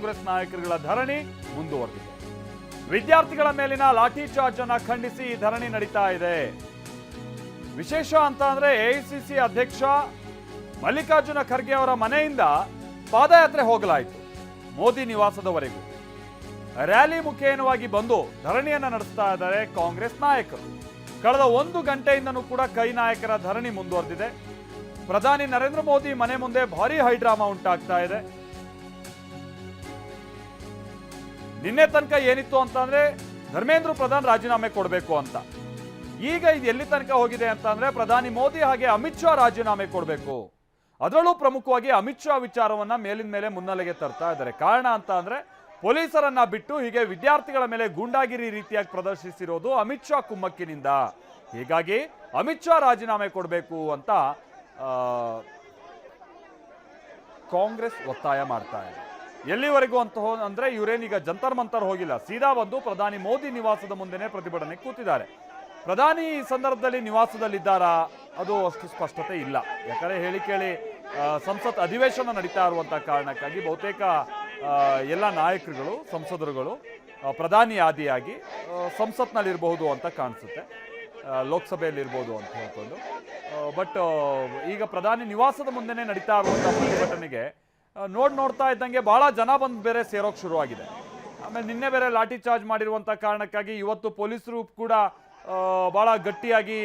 ಕಾಂಗ್ರೆಸ್ ನಾಯಕರುಗಳ ಧರಣಿ ಮುಂದುವರೆದಿದೆ. ವಿದ್ಯಾರ್ಥಿಗಳ ಮೇಲಿನ ಲಾಠಿ ಚಾರ್ಜ್ ಅನ್ನ ಖಂಡಿಸಿ ಈ ಧರಣಿ ನಡೀತಾ ಇದೆ. ವಿಶೇಷ ಅಂತ ಅಂದ್ರೆ ಎಐಸಿಸಿ ಅಧ್ಯಕ್ಷ ಮಲ್ಲಿಕಾರ್ಜುನ ಖರ್ಗೆ ಅವರ ಮನೆಯಿಂದ ಪಾದಯಾತ್ರೆ ಹೋಗಲಾಯಿತು ಮೋದಿ ನಿವಾಸದವರೆಗೂ. ರ್ಯಾಲಿ ಮುಖೇನವಾಗಿ ಬಂದು ಧರಣಿಯನ್ನ ನಡೆಸ್ತಾ ಇದ್ದಾರೆ ಕಾಂಗ್ರೆಸ್ ನಾಯಕರು. ಕಳೆದ 1 ಗಂಟೆಯಿಂದನೂ ಕೂಡ ಕೈ ನಾಯಕರ ಧರಣಿ ಮುಂದುವರೆದಿದೆ. ಪ್ರಧಾನಿ ನರೇಂದ್ರ ಮೋದಿ ಮನೆ ಮುಂದೆ ಭಾರೀ ಹೈಡ್ರಾಮಾ ಉಂಟಾಗ್ತಾ ಇದೆ. ನಿನ್ನೆ ತನಕ ಏನಿತ್ತು ಅಂತಂದ್ರೆ ಧರ್ಮೇಂದ್ರ ಪ್ರಧಾನ್ ರಾಜೀನಾಮೆ ಕೊಡಬೇಕು ಅಂತ. ಈಗ ಇದು ಎಲ್ಲಿ ತನಕ ಹೋಗಿದೆ ಅಂತ ಅಂದ್ರೆ ಪ್ರಧಾನಿ ಮೋದಿ ಹಾಗೆ ಅಮಿತ್ ಶಾ ರಾಜೀನಾಮೆ ಕೊಡಬೇಕು. ಅದರಲ್ಲೂ ಪ್ರಮುಖವಾಗಿ ಅಮಿತ್ ಶಾ ವಿಚಾರವನ್ನ ಮೇಲಿನ ಮೇಲೆ ಮುನ್ನೆಲೆಗೆ ತರ್ತಾ ಇದ್ದಾರೆ. ಕಾರಣ ಅಂತ ಅಂದ್ರೆ ಪೊಲೀಸರನ್ನ ಬಿಟ್ಟು ಹೀಗೆ ವಿದ್ಯಾರ್ಥಿಗಳ ಮೇಲೆ ಗೂಂಡಾಗಿರಿ ರೀತಿಯಾಗಿ ಪ್ರದರ್ಶಿಸಿರೋದು ಅಮಿತ್ ಶಾ ಕುಮ್ಮಕ್ಕಿನಿಂದ. ಹೀಗಾಗಿ ಅಮಿತ್ ಶಾ ರಾಜೀನಾಮೆ ಕೊಡಬೇಕು ಅಂತ ಕಾಂಗ್ರೆಸ್ ಒತ್ತಾಯ ಮಾಡ್ತಾ ಇದೆ. ಎಲ್ಲಿವರೆಗೂ ಅಂತ ಅಂದ್ರೆ ಇವರೇನೀಗ ಜಂತರ್ ಮಂತರ್ ಹೋಗಿಲ್ಲ, ಸೀದಾ ಬಂದು ಪ್ರಧಾನಿ ಮೋದಿ ನಿವಾಸದ ಮುಂದೆನೆ ಪ್ರತಿಭಟನೆ ಕೂತಿದ್ದಾರೆ. ಪ್ರಧಾನಿ ಈ ಸಂದರ್ಭದಲ್ಲಿ ನಿವಾಸದಲ್ಲಿದ್ದಾರಾ ಅದು ಅಷ್ಟು ಸ್ಪಷ್ಟತೆ ಇಲ್ಲ. ಯಾಕಂದ್ರೆ ಹೇಳಿ ಕೇಳಿ ಸಂಸತ್ ಅಧಿವೇಶನ ನಡೀತಾ ಇರುವಂತಹ ಕಾರಣಕ್ಕಾಗಿ ಬಹುತೇಕ ಎಲ್ಲ ನಾಯಕರುಗಳು ಸಂಸದರುಗಳು ಪ್ರಧಾನಿ ಆದಿಯಾಗಿ ಸಂಸತ್ನಲ್ಲಿರಬಹುದು ಅಂತ ಕಾಣಿಸುತ್ತೆ, ಲೋಕಸಭೆಯಲ್ಲಿರ್ಬೋದು ಅಂತ ಹೇಳ್ಕೊಂಡು. ಬಟ್ ಈಗ ಪ್ರಧಾನಿ ನಿವಾಸದ ಮುಂದೆನೆ ನಡೀತಾ ಇರುವಂತಹ ಪ್ರತಿಭಟನೆಗೆ ನೋಡ್ತಾ ಇದ್ದಂಗೆ ಬಹಳ ಜನ ಬಂದು ಬೇರೆ ಸೇರೋಕ್ ಶುರುವಾಗಿದೆ. ಆಮೇಲೆ ನಿನ್ನೆ ಬೇರೆ ಲಾಠಿ ಚಾರ್ಜ್ ಮಾಡಿರುವಂತ ಕಾರಣಕ್ಕಾಗಿ ಇವತ್ತು ಪೊಲೀಸರು ಕೂಡ ಬಹಳ ಗಟ್ಟಿಯಾಗಿ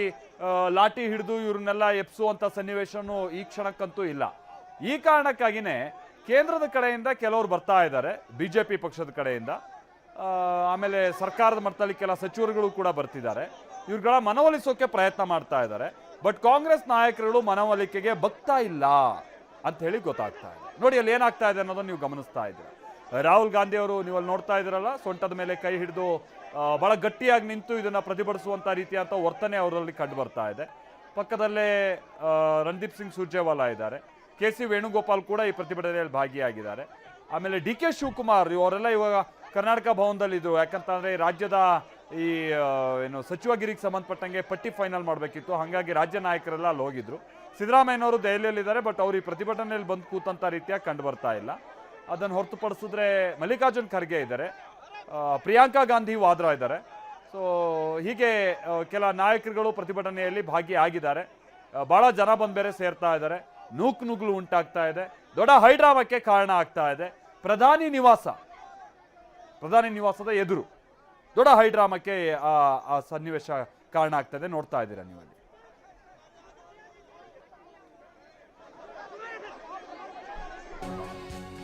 ಲಾಠಿ ಹಿಡಿದು ಇವ್ರನ್ನೆಲ್ಲ ಎಪ್ಸುವಂತ ಸನ್ನಿವೇಶನೂ ಈ ಕ್ಷಣಕ್ಕಂತೂ ಇಲ್ಲ. ಈ ಕಾರಣಕ್ಕಾಗಿನೇ ಕೇಂದ್ರದ ಕಡೆಯಿಂದ ಕೆಲವರು ಬರ್ತಾ ಇದ್ದಾರೆ, ಬಿಜೆಪಿ ಪಕ್ಷದ ಕಡೆಯಿಂದ, ಆಮೇಲೆ ಸರ್ಕಾರದ ಮಟ್ಟದಲ್ಲಿ ಕೆಲ ಸಚಿವರುಗಳು ಕೂಡ ಬರ್ತಿದ್ದಾರೆ. ಇವ್ರುಗಳ ಮನವೊಲಿಸೋಕೆ ಪ್ರಯತ್ನ ಮಾಡ್ತಾ ಇದ್ದಾರೆ. ಬಟ್ ಕಾಂಗ್ರೆಸ್ ನಾಯಕರುಗಳು ಮನವೊಲಿಕೆಗೆ ಬಗ್ತಾ ಇಲ್ಲ ಅಂತ ಹೇಳಿ ಗೊತ್ತಾಗ್ತಾ ಇದೆ. ನೋಡಿ ಅಲ್ಲಿ ಏನಾಗ್ತಾ ಇದೆ ಅನ್ನೋದನ್ನು ನೀವು ಗಮನಿಸ್ತಾ ಇದ್ದೀರಾ. ರಾಹುಲ್ ಗಾಂಧಿ ಅವರು ನೀವು ಅಲ್ಲಿ ನೋಡ್ತಾ ಇದ್ದೀರಲ್ಲ, ಸೊಂಟದ ಮೇಲೆ ಕೈ ಹಿಡಿದು ಬಹಳ ಗಟ್ಟಿಯಾಗಿ ನಿಂತು ಇದನ್ನ ಪ್ರತಿಭಟಿಸುವಂತ ರೀತಿಯಂತ ವರ್ತನೆ ಅವರಲ್ಲಿ ಕಂಡು ಬರ್ತಾ ಇದೆ. ಪಕ್ಕದಲ್ಲೇ ರಣದೀಪ್ ಸಿಂಗ್ ಸುರ್ಜೇವಾಲಾ ಇದ್ದಾರೆ, ಕೆ ಸಿ ವೇಣುಗೋಪಾಲ್ ಕೂಡ ಈ ಪ್ರತಿಭಟನೆಯಲ್ಲಿ ಭಾಗಿಯಾಗಿದ್ದಾರೆ. ಆಮೇಲೆ ಡಿ ಕೆ ಶಿವಕುಮಾರ್ ಇವರೆಲ್ಲ ಇವಾಗ ಕರ್ನಾಟಕ ಭವನದಲ್ಲಿದ್ದರು. ಯಾಕಂತಂದ್ರೆ ರಾಜ್ಯದ ಈ ಏನು ಸಚಿವಗಿರಿಗೆ ಸಂಬಂಧಪಟ್ಟಂಗೆ ಪಟ್ಟಿ ಫೈನಲ್ ಮಾಡಬೇಕಿತ್ತು, ಹಾಗಾಗಿ ರಾಜ್ಯ ನಾಯಕರೆಲ್ಲ ಅಲ್ಲಿ ಹೋಗಿದ್ರು. ಸಿದ್ದರಾಮಯ್ಯನವರು ದೆಹಲಿಯಲ್ಲಿದ್ದಾರೆ, ಬಟ್ ಅವರು ಈ ಪ್ರತಿಭಟನೆಯಲ್ಲಿ ಬಂದು ಕೂತಂತ ರೀತಿಯಾಗಿ ಕಂಡು ಬರ್ತಾ ಇಲ್ಲ. ಅದನ್ನು ಹೊರತುಪಡಿಸಿದ್ರೆ ಮಲ್ಲಿಕಾರ್ಜುನ್ ಖರ್ಗೆ ಇದ್ದಾರೆ, ಪ್ರಿಯಾಂಕಾ ಗಾಂಧಿ ವಾದ್ರಾ ಇದ್ದಾರೆ. ಸೊ ಹೀಗೆ ಕೆಲ ನಾಯಕರುಗಳು ಪ್ರತಿಭಟನೆಯಲ್ಲಿ ಭಾಗಿಯಾಗಿದ್ದಾರೆ. ಬಹಳ ಜನ ಬಂದು ಬೇರೆ ಸೇರ್ತಾ ಇದ್ದಾರೆ. ನುಗ್ಗಲು ಉಂಟಾಗ್ತಾ ಇದೆ, ದೊಡ್ಡ ಹೈಡ್ರಾಮಕ್ಕೆ ಕಾರಣ ಆಗ್ತಾ ಇದೆ. ಪ್ರಧಾನಿ ನಿವಾಸದ ಎದುರು ದೊಡ್ಡ ಹೈಡ್ರಾಮಕ್ಕೆ ಆ ಸನ್ನಿವೇಶ ಕಾರಣ ಆಗ್ತಾ ಇದೆ. ನೋಡ್ತಾ ಇದ್ದೀರಾ ನೀವಲ್ಲಿ.